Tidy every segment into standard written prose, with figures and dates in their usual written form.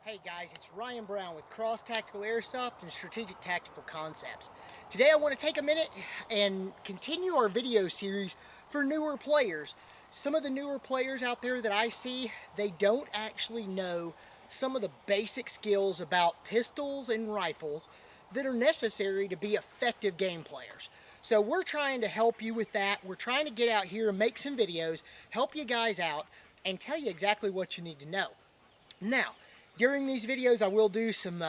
Hey guys, it's Ryan Brown with Cross Tactical Airsoft and Strategic Tactical Concepts. Today I want to take a minute and continue our video series for newer players. Some of the newer players out there that I see, they don't actually know some of the basic skills about pistols and rifles that are necessary to be effective game players. So we're trying to help you with that. We're trying to get out here and make some videos, help you guys out, and tell you exactly what you need to know. Now, during these videos, I will do some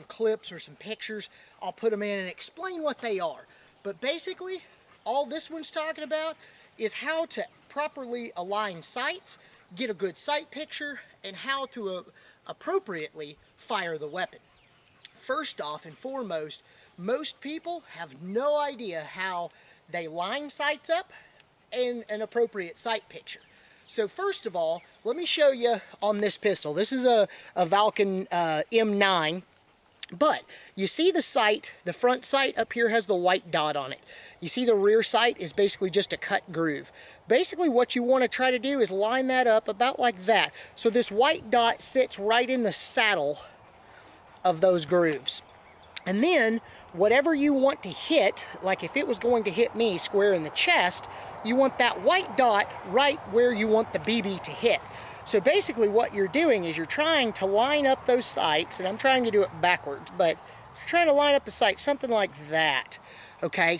clips or some pictures. I'll put them in and explain what they are. But basically, all this one's talking about is how to properly align sights, get a good sight picture, and how to appropriately fire the weapon. First off and foremost, most people have no idea how they line sights up and an appropriate sight picture. So first of all, let me show you on this pistol. This is a Valken M9, but you see the sight, the front sight up here has the white dot on it. You see the rear sight is basically just a cut groove. Basically what you want to try to do is line that up about like that. So this white dot sits right in the saddle of those grooves. And then whatever you want to hit, like if it was going to hit me square in the chest, you want that white dot right where you want the BB to hit. So basically what you're doing is you're trying to line up those sights, and I'm trying to do it backwards, but you're trying to line up the sight something like that, okay?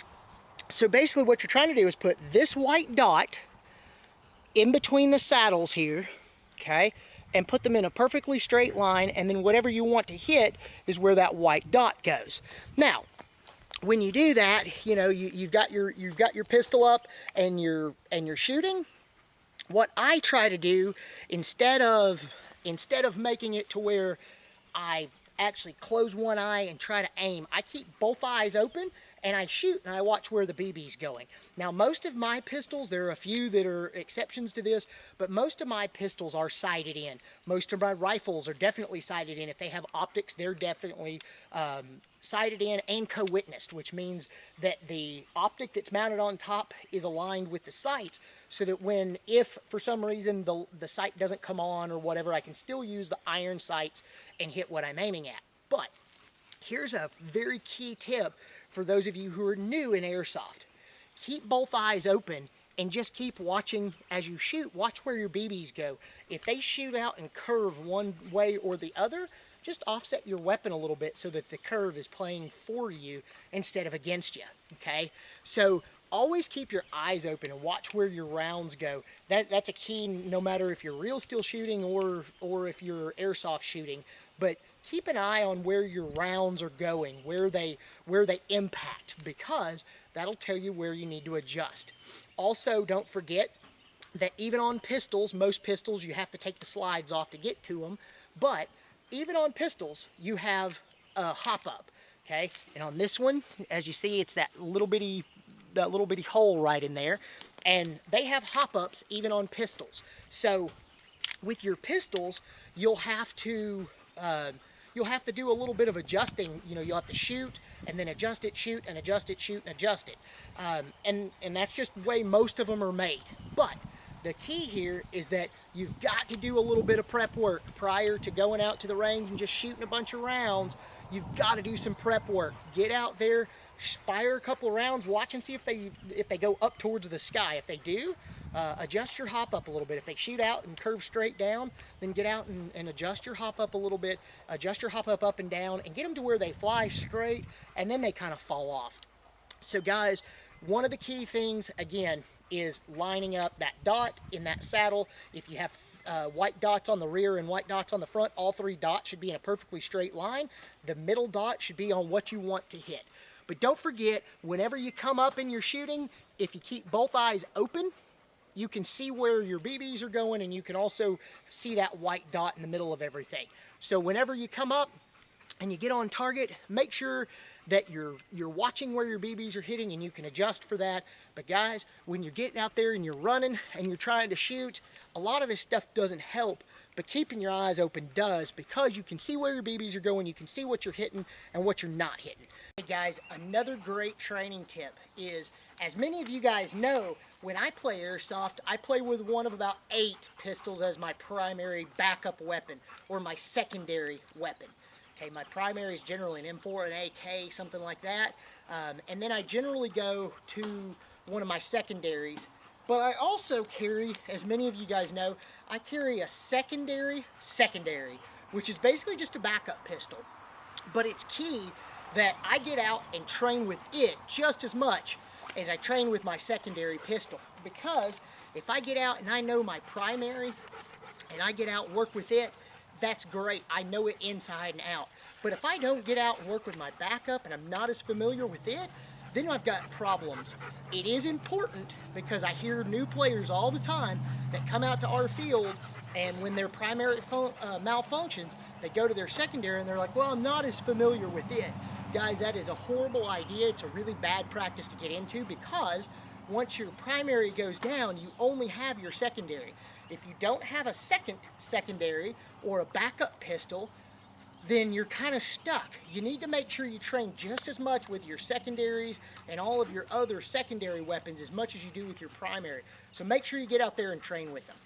So basically what you're trying to do is put this white dot in between the saddles here, okay? And put them in a perfectly straight line, and then whatever you want to hit is where that white dot goes. Now, when you do that, you know, you've got your pistol up and you're shooting. What I try to do instead of making it to where I actually close one eye and try to aim, I keep both eyes open and I shoot and I watch where the BB's going. Now most of my pistols, there are a few that are exceptions to this, but most of my pistols are sighted in. Most of my rifles are definitely sighted in. If they have optics, they're definitely sighted in and co-witnessed, which means that the optic that's mounted on top is aligned with the sights, so that if for some reason the sight doesn't come on or whatever, I can still use the iron sights and hit what I'm aiming at. But here's a very key tip for those of you who are new in airsoft. Keep both eyes open and just keep watching as you shoot. Watch where your BBs go. If they shoot out and curve one way or the other, just offset your weapon a little bit so that the curve is playing for you instead of against you, okay? So always keep your eyes open and watch where your rounds go. That's a key, no matter if you're real steel shooting or if you're airsoft shooting. But keep an eye on where your rounds are going, where they impact, because that'll tell you where you need to adjust. Also, don't forget that even on pistols, most pistols you have to take the slides off to get to them, but even on pistols you have a hop up, okay? And on this one, as you see, it's that little bitty hole right in there, and they have hop ups even on pistols. So with your pistols, you'll have to do a little bit of adjusting. You know, you'll have to shoot and then adjust it, shoot and adjust it, shoot and adjust it. And that's just the way most of them are made. But the key here is that you've got to do a little bit of prep work prior to going out to the range and just shooting a bunch of rounds. You've got to do some prep work. Get out there, fire a couple of rounds, watch and see if they go up towards the sky. If they do, adjust your hop up a little bit. If they shoot out and curve straight down, then get out and adjust your hop up a little bit. Adjust your hop up and down and get them to where they fly straight, and then they kind of fall off. So guys, one of the key things, again, is lining up that dot in that saddle. If you have white dots on the rear and white dots on the front, all three dots should be in a perfectly straight line. The middle dot should be on what you want to hit. But don't forget, whenever you come up and you're shooting, if you keep both eyes open, you can see where your BBs are going, and you can also see that white dot in the middle of everything. So whenever you come up and you get on target, make sure that you're watching where your BBs are hitting, and you can adjust for that. But guys, when you're getting out there and you're running and you're trying to shoot, a lot of this stuff doesn't help, but keeping your eyes open does, because you can see where your BBs are going, you can see what you're hitting and what you're not hitting. Hey guys, another great training tip is, as many of you guys know, when I play Airsoft, I play with one of about 8 pistols as my primary backup weapon, or my secondary weapon. Okay, my primary is generally an M4, an AK, something like that, and then I generally go to one of my secondaries. But I also carry, as many of you guys know, I carry a secondary, which is basically just a backup pistol. But it's key that I get out and train with it just as much as I train with my secondary pistol. Because if I get out and I know my primary and I get out and work with it, that's great. I know it inside and out. But if I don't get out and work with my backup and I'm not as familiar with it, then I've got problems. It is important because I hear new players all the time that come out to our field, and when their primary malfunctions, they go to their secondary and they're like, well, I'm not as familiar with it. Guys, that is a horrible idea. It's a really bad practice to get into, because once your primary goes down, you only have your secondary. If you don't have a secondary or a backup pistol, then you're kind of stuck. You need to make sure you train just as much with your secondaries and all of your other secondary weapons as much as you do with your primary. So make sure you get out there and train with them.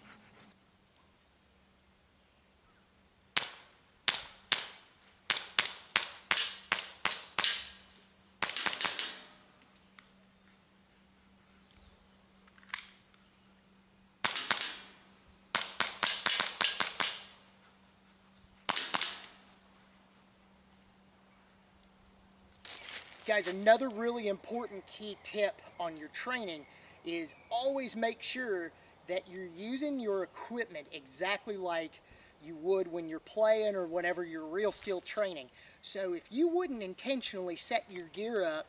Guys, another really important key tip on your training is always make sure that you're using your equipment exactly like you would when you're playing or whenever you're real skill training. So if you wouldn't intentionally set your gear up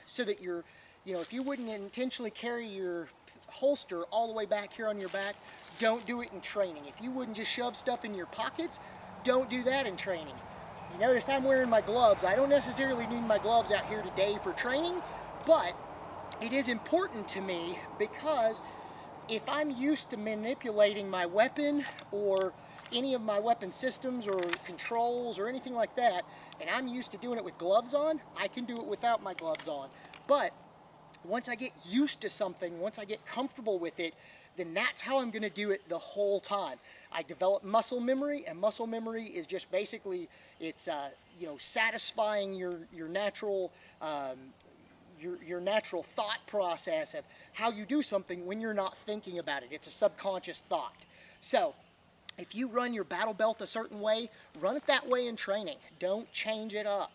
so that you're, if you wouldn't intentionally carry your holster all the way back here on your back, don't do it in training. If you wouldn't just shove stuff in your pockets, don't do that in training. You notice I'm wearing my gloves. I don't necessarily need my gloves out here today for training, but it is important to me because if I'm used to manipulating my weapon or any of my weapon systems or controls or anything like that, and I'm used to doing it with gloves on, I can do it without my gloves on. But once I get used to something, once I get comfortable with it, then that's how I'm going to do it the whole time. I develop muscle memory, and muscle memory is just basically, it's satisfying your natural your natural thought process of how you do something when you're not thinking about it. It's a subconscious thought. So if you run your battle belt a certain way, run it that way in training. Don't change it up.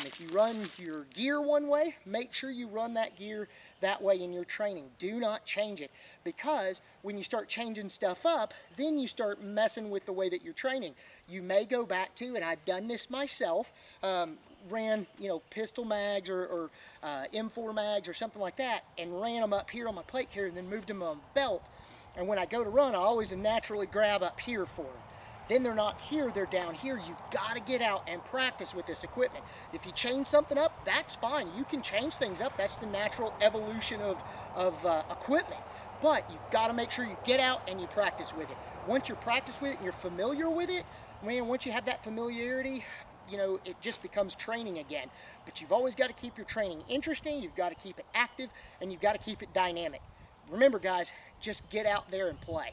If you run your gear one way, make sure you run that gear that way in your training. Do not change it, because when you start changing stuff up, then you start messing with the way that you're training. You may go back to, and I've done this myself, ran pistol mags or M4 mags or something like that, and ran them up here on my plate carrier and then moved them on belt. And when I go to run, I always naturally grab up here for them. Then they're not here, they're down here. You've got to get out and practice with this equipment. If you change something up, that's fine. You can change things up. That's the natural evolution of equipment. But you've got to make sure you get out and you practice with it. Once you're practiced with it and you're familiar with it, man, once you have that familiarity, it just becomes training again. But you've always got to keep your training interesting, you've got to keep it active, and you've got to keep it dynamic. Remember, guys, just get out there and play.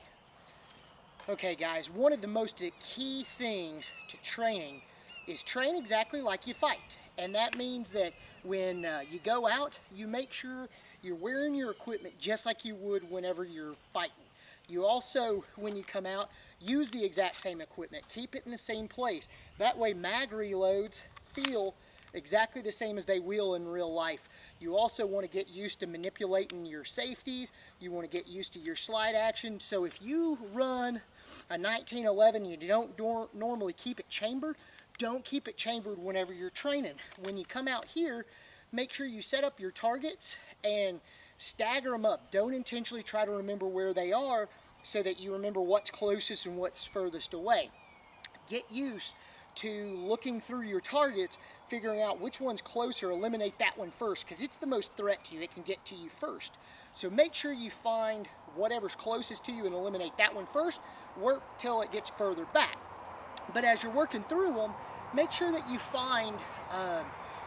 Okay, guys, one of the most key things to training is train exactly like you fight. And that means that when you go out, you make sure you're wearing your equipment just like you would whenever you're fighting. You also, when you come out, use the exact same equipment. Keep it in the same place. That way mag reloads feel exactly the same as they will in real life. You also want to get used to manipulating your safeties. You want to get used to your slide action. So if you run a 1911, you don't normally keep it chambered, don't keep it chambered whenever you're training. When you come out here, make sure you set up your targets and stagger them up. Don't intentionally try to remember where they are so that you remember what's closest and what's furthest away. Get used to looking through your targets, figuring out which one's closer, eliminate that one first, because it's the most threat to you. It can get to you first. So make sure you find whatever's closest to you and eliminate that one first. Work till it gets further back. But as you're working through them, make sure that you find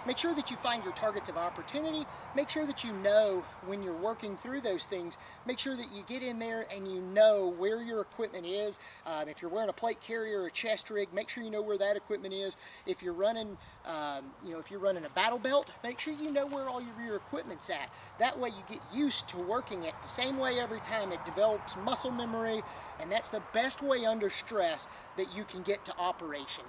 Make sure that you find your targets of opportunity. Make sure that you know when you're working through those things. Make sure that you get in there and you know where your equipment is. If you're wearing a plate carrier or a chest rig, make sure you know where that equipment is. If you're running, if you're running a battle belt, make sure you know where all of your equipment's at. That way you get used to working it the same way every time. It develops muscle memory, and that's the best way under stress that you can get to operation.